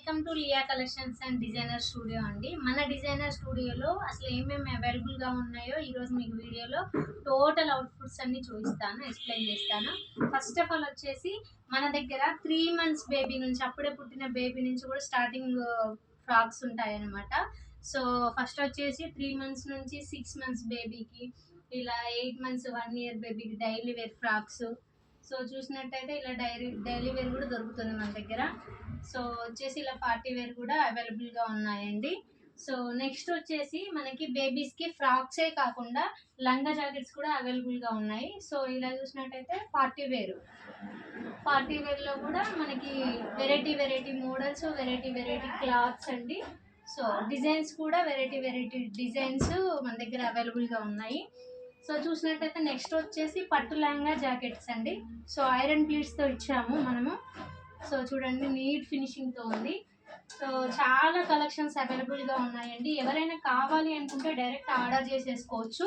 Welcome to Lia collections and designer studio అండి. మన designer స్టూడియోలో అసలు ఏమేమి అవైలబుల్గా ఉన్నాయో ఈరోజు మీకు వీడియోలో టోటల్ అవుట్ఫిట్స్ అన్ని చూపిస్తాను, ఎక్స్ప్లెయిన్ చేస్తాను. ఫస్ట్ ఆఫ్ ఆల్ వచ్చేసి మన దగ్గర 3 months బేబీ నుంచి, అప్పుడే పుట్టిన బేబీ నుంచి కూడా స్టార్టింగ్ ఫ్రాక్స్ ఉంటాయి అన్నమాట. సో ఫస్ట్ వచ్చేసి 3 months నుంచి 6 months బేబీకి, ఇలా 8 months 1 year బేబీకి డైలీ వేర్ ఫ్రాక్స్. సో చూసినట్టయితే ఇలా డైలీ వేర్ కూడా దొరుకుతుంది మన దగ్గర. సో వచ్చేసి ఇలా పార్టీ వేర్ కూడా అవైలబుల్గా ఉన్నాయండి. సో నెక్స్ట్ వచ్చేసి మనకి బేబీస్కి ఫ్రాక్సే కాకుండా లంగా జాకెట్స్ కూడా అవైలబుల్గా ఉన్నాయి. సో ఇలా చూసినట్టయితే పార్టీ వేర్లో కూడా మనకి వెరైటీ మోడల్స్, వెరైటీ క్లాత్స్ అండి. సో డిజైన్స్ కూడా వెరైటీ డిజైన్స్ మన దగ్గర అవైలబుల్గా ఉన్నాయి. సో చూసినట్టయితే నెక్స్ట్ వచ్చేసి పట్టు లంగా జాకెట్స్ అండి. సో ఐరన్ ప్లీట్స్తో ఇచ్చాము మనము. సో చూడండి, నీట్ ఫినిషింగ్తో ఉంది. సో చాలా కలెక్షన్స్ అవైలబుల్గా ఉన్నాయండి. ఎవరైనా కావాలి అనుకుంటే డైరెక్ట్ ఆర్డర్ చేసేసుకోవచ్చు.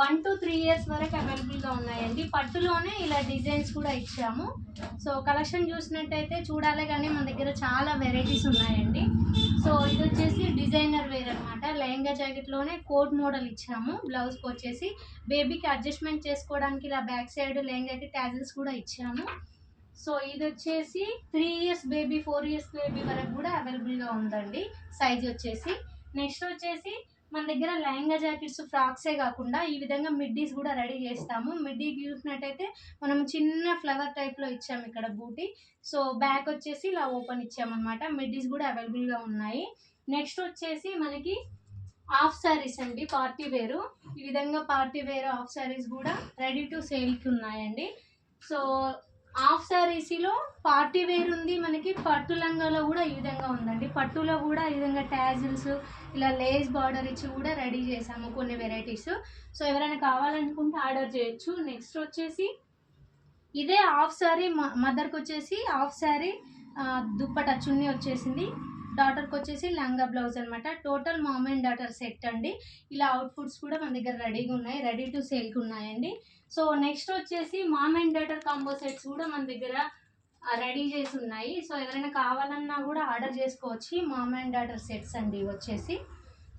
1 to 3 years వరకు అవైలబుల్గా ఉన్నాయండి. పట్టులోనే ఇలా డిజైన్స్ కూడా ఇచ్చాము. సో కలెక్షన్ చూసినట్టయితే చూడాలి, కానీ మన దగ్గర చాలా వెరైటీస్ ఉన్నాయండి. సో ఇది వచ్చేసి డిజైనర్ వేర్ అనమాట. లెహంగా జాకెట్లోనే కోట్ మోడల్ ఇచ్చాము. బ్లౌజ్కి వచ్చేసి బేబీకి అడ్జస్ట్మెంట్ చేసుకోవడానికి ఇలా బ్యాక్ సైడ్ లెహంగాకి ట్యాజిల్స్ కూడా ఇచ్చాము. సో ఇది వచ్చేసి 3 years బేబీ, 4 years బేబీ వరకు కూడా అవైలబుల్గా ఉందండి సైజ్ వచ్చేసి. నెక్స్ట్ వచ్చేసి మన దగ్గర లెహంగా జాకెట్స్, ఫ్రాక్సే కాకుండా ఈ విధంగా మిడ్డీస్ కూడా రెడీ చేస్తాము. మిడ్డీకి చూసినట్టయితే మనం చిన్న ఫ్లవర్ టైప్లో ఇచ్చాము ఇక్కడ బూటీ. సో బ్యాక్ వచ్చేసి ఇలా ఓపెన్ ఇచ్చామన్నమాట. మిడ్డీస్ కూడా అవైలబుల్గా ఉన్నాయి. నెక్స్ట్ వచ్చేసి మనకి హాఫ్ శారీస్ అండి, పార్టీ వేరు. ఈ విధంగా పార్టీ వేర్ హాఫ్ శారీస్ కూడా రెడీ టు సేల్కి ఉన్నాయండి. సో హాఫ్ శారీస్లో పార్టీ వేర్ ఉంది మనకి. పట్టు లంగాలో కూడా ఈ విధంగా ఉందండి. పట్టులో కూడా ఈ విధంగా ట్యాజిల్స్, ఇలా లేస్ బార్డర్ ఇచ్చి కూడా రెడీ చేసాము కొన్ని వెరైటీస్. సో ఎవరైనా కావాలనుకుంటే ఆర్డర్ చేయొచ్చు. నెక్స్ట్ వచ్చేసి ఇదే హాఫ్ శారీ, మదర్కి వచ్చేసి హాఫ్ శారీ దుప్పట చున్నీ వచ్చేసింది. డాటర్కి వచ్చేసి లంగా బ్లౌజ్ అనమాట. Total ma'am and daughter set అండి. ఇలా అవుట్ఫుట్స్ కూడా మన దగ్గర రెడీగా ఉన్నాయి, రెడీ టు సేల్కి ఉన్నాయండి. సో నెక్స్ట్ వచ్చేసి mom and daughter combo sets కూడా మన దగ్గర రెడీ చేసి ఉన్నాయి. సో ఎవరైనా కావాలన్నా కూడా ఆర్డర్ చేసుకోవచ్చు. మామ్ అండ్ డాటర్ సెట్స్ అండి వచ్చేసి.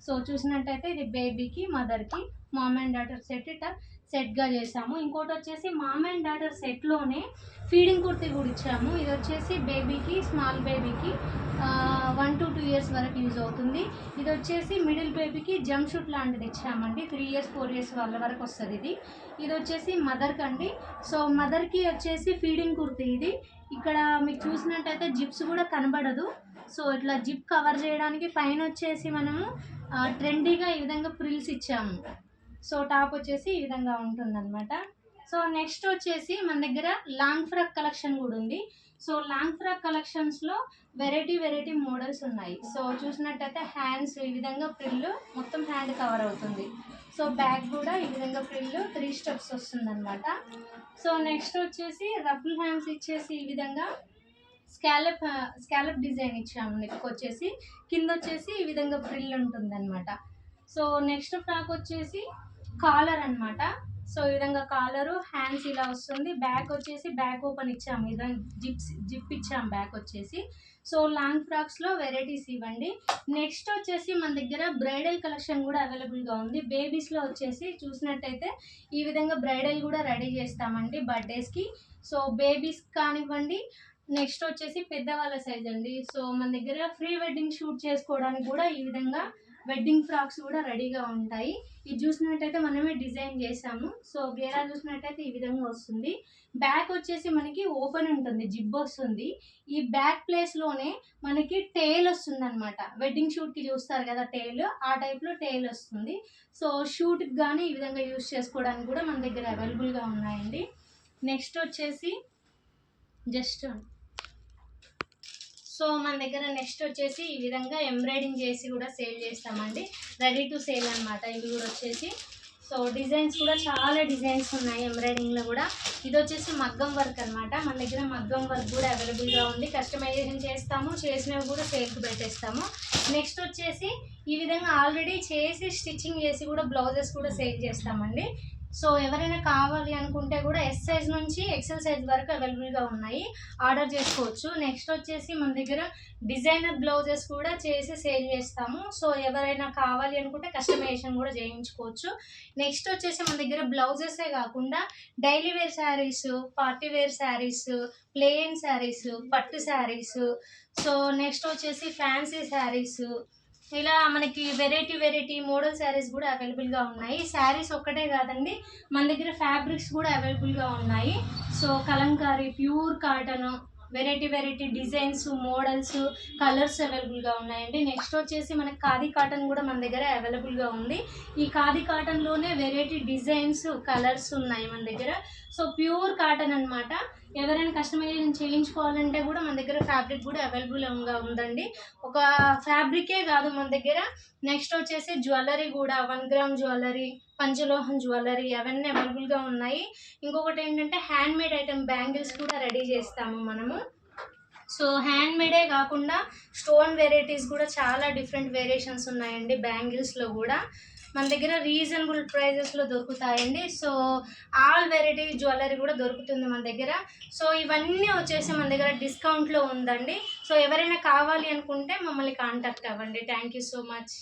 సో చూసినట్టయితే ఇది బేబీకి, మదర్కి మామ్ అండ్ డాటర్ సెట్గా చేసాము. ఇంకోటి వచ్చేసి మామ్ అండ్ డాటర్ సెట్లోనే ఫీడింగ్ కుర్తీ కూడా ఇచ్చాము. ఇది వచ్చేసి బేబీకి, స్మాల్ బేబీకి 1 to 2 years వరకు యూజ్ అవుతుంది. ఇది వచ్చేసి మిడిల్ బేబీకి జంప్ షూట్ లాంటిది ఇచ్చామండి. 3 years 4 years వాళ్ళ వరకు వస్తుంది ఇది వచ్చేసి మదర్కి అండి. సో మదర్కి వచ్చేసి ఫీడింగ్ కుర్తీ ఇది. ఇక్కడ మీకు చూసినట్టయితే జిప్స్ కూడా కనబడదు. సో ఇట్లా జిప్ కవర్ చేయడానికి పైన వచ్చేసి మనము ట్రెండీగా ఈ విధంగా ఫ్రిల్స్ ఇచ్చాము. సో టాప్ వచ్చేసి ఈ విధంగా ఉంటుందన్నమాట. సో నెక్స్ట్ వచ్చేసి మన దగ్గర లాంగ్ ఫ్రాక్ కలెక్షన్ కూడా ఉంది. సో లాంగ్ ఫ్రాక్ కలెక్షన్స్లో వెరైటీ మోడల్స్ ఉన్నాయి. సో చూసినట్టయితే హ్యాండ్స్ ఈ విధంగా ఫ్రిల్ మొత్తం హ్యాండ్ కవర్ అవుతుంది. సో బ్యాక్ కూడా ఈ విధంగా ఫ్రిల్ 3 steps వస్తుందన్నమాట. సో నెక్స్ట్ వచ్చేసి రఫుల్ హ్యాండ్స్ ఇచ్చేసి ఈ విధంగా స్కాలప్ డిజైన్ ఇచ్చాము. నెక్ వచ్చేసి కింద వచ్చేసి ఈ విధంగా ఫ్రిల్ ఉంటుందన్నమాట. సో నెక్స్ట్ ఫ్రాక్ వచ్చేసి కాలర్ అనమాట. సో ఈ విధంగా కాలరు, హ్యాండ్స్ ఇలా వస్తుంది. బ్యాక్ వచ్చేసి బ్యాక్ ఓపెన్ ఇచ్చాము, ఈ విధంగా జిప్ ఇచ్చాము బ్యాక్ వచ్చేసి. సో లాంగ్ ఫ్రాక్స్లో వెరైటీస్ ఇవ్వండి. నెక్స్ట్ వచ్చేసి మన దగ్గర బ్రైడల్ కలెక్షన్ కూడా అవైలబుల్గా ఉంది. బేబీస్లో వచ్చేసి చూసినట్టయితే ఈ విధంగా బ్రైడల్ కూడా రెడీ చేస్తామండి బర్త్డేస్కి. సో బేబీస్ కానివ్వండి. నెక్స్ట్ వచ్చేసి పెద్దవాళ్ళ సైజ్ అండి. సో మన దగ్గర ప్రీ వెడ్డింగ్ షూట్ చేసుకోవడానికి కూడా ఈ విధంగా వెడ్డింగ్ ఫ్రాక్స్ కూడా రెడీగా ఉంటాయి. ఇది చూసినట్టయితే మనమే డిజైన్ చేసాము. సో గేరా చూసినట్టయితే ఈ విధంగా వస్తుంది. బ్యాక్ వచ్చేసి మనకి ఓపెన్ ఉంటుంది, జిబ్ వస్తుంది. ఈ బ్యాక్ ప్లేస్లోనే మనకి టెయిల్ వస్తుంది అనమాట. వెడ్డింగ్ షూట్కి చూస్తారు కదా టెయిల్, ఆ టైప్లో టెయిల్ వస్తుంది. సో షూట్కి కానీ ఈ విధంగా యూస్ చేసుకోవడానికి కూడా మన దగ్గర అవైలబుల్గా ఉన్నాయండి. నెక్స్ట్ వచ్చేసి సో మన దగ్గర నెక్స్ట్ వచ్చేసి ఈ విధంగా ఎంబ్రాయిడింగ్ చేసి కూడా సేల్ చేస్తామండి. రెడీ టు సేల్ అనమాట ఇవి కూడా వచ్చేసి. సో డిజైన్స్ కూడా చాలా డిజైన్స్ ఉన్నాయి ఎంబ్రాయిడింగ్లో కూడా. ఇది వచ్చేసి మగ్గం వర్క్ అనమాట. మన దగ్గర మగ్గం వర్క్ కూడా అవైలబుల్గా ఉంది. కస్టమైజేషన్ చేస్తాము, చేసినవి కూడా సేల్కి పెట్టేస్తాము. నెక్స్ట్ వచ్చేసి ఈ విధంగా ఆల్రెడీ చేసి స్టిచ్చింగ్ చేసి కూడా బ్లౌజెస్ కూడా సేల్ చేస్తామండి. సో ఎవరైనా కావాలి అనుకుంటే కూడా ఎస్ సైజ్ నుంచి ఎక్సెల్ సైజ్ వరకు అవైలబుల్గా ఉన్నాయి, ఆర్డర్ చేసుకోవచ్చు. నెక్స్ట్ వచ్చేసి మన దగ్గర డిజైనర్ బ్లౌజెస్ కూడా చేసి సేల్ చేస్తాము. సో ఎవరైనా కావాలి అనుకుంటే కస్టమైజేషన్ కూడా చేయించుకోవచ్చు. నెక్స్ట్ వచ్చేసి మన దగ్గర బ్లౌజెసే కాకుండా daily wear saris, party wear saris, plain saris, పట్టు శారీస్, సో నెక్స్ట్ వచ్చేసి ఫ్యాన్సీ శారీస్, ఇలా మనకి వెరైటీ మోడల్ శారీస్ కూడా అవైలబుల్గా ఉన్నాయి. శారీస్ ఒక్కటే కాదండి, మన దగ్గర ఫ్యాబ్రిక్స్ కూడా అవైలబుల్గా ఉన్నాయి. So Kalamkari, pure cotton, variety designs, models, colours అవైలబుల్గా ఉన్నాయండి. నెక్స్ట్ వచ్చేసి మనకి ఖాదీ కాటన్ కూడా మన దగ్గర అవైలబుల్గా ఉంది. ఈ ఖాదీ కాటన్లోనే వెరైటీ డిజైన్స్, కలర్స్ ఉన్నాయి మన దగ్గర. సో ప్యూర్ కాటన్ అనమాట. ఎవరైనా కస్టమైజేషన్ చేయించుకోవాలంటే కూడా మన దగ్గర ఫ్యాబ్రిక్ కూడా అవైలబుల్గా ఉందండి. ఒక ఫ్యాబ్రికే కాదు మన దగ్గర, నెక్స్ట్ వచ్చేసి జ్యువెలరీ కూడా 1 గ్రామ్ జ్యువెలరీ, పంచలోహం జ్యువెలరీ అవన్నీ అవైలబుల్గా ఉన్నాయి. ఇంకొకటి ఏంటంటే హ్యాండ్మేడ్ ఐటమ్ బ్యాంగిల్స్ కూడా రెడీ చేస్తాము మనము. సో హ్యాండ్మేడే కాకుండా స్టోన్ వెరైటీస్ కూడా చాలా డిఫరెంట్ వేరియేషన్స్ ఉన్నాయండి. బ్యాంగిల్స్లో కూడా మన దగ్గర రీజనబుల్ ప్రైజెస్లో దొరుకుతాయండి. సో ఆల్ వెరైటీ జ్యువెలరీ కూడా దొరుకుతుంది మన దగ్గర. సో ఇవన్నీ వచ్చేసి మన దగ్గర డిస్కౌంట్లో ఉందండి. సో ఎవరైనా కావాలి అనుకుంటే మమ్మల్ని కాంటాక్ట్ అవ్వండి. Thank you so much.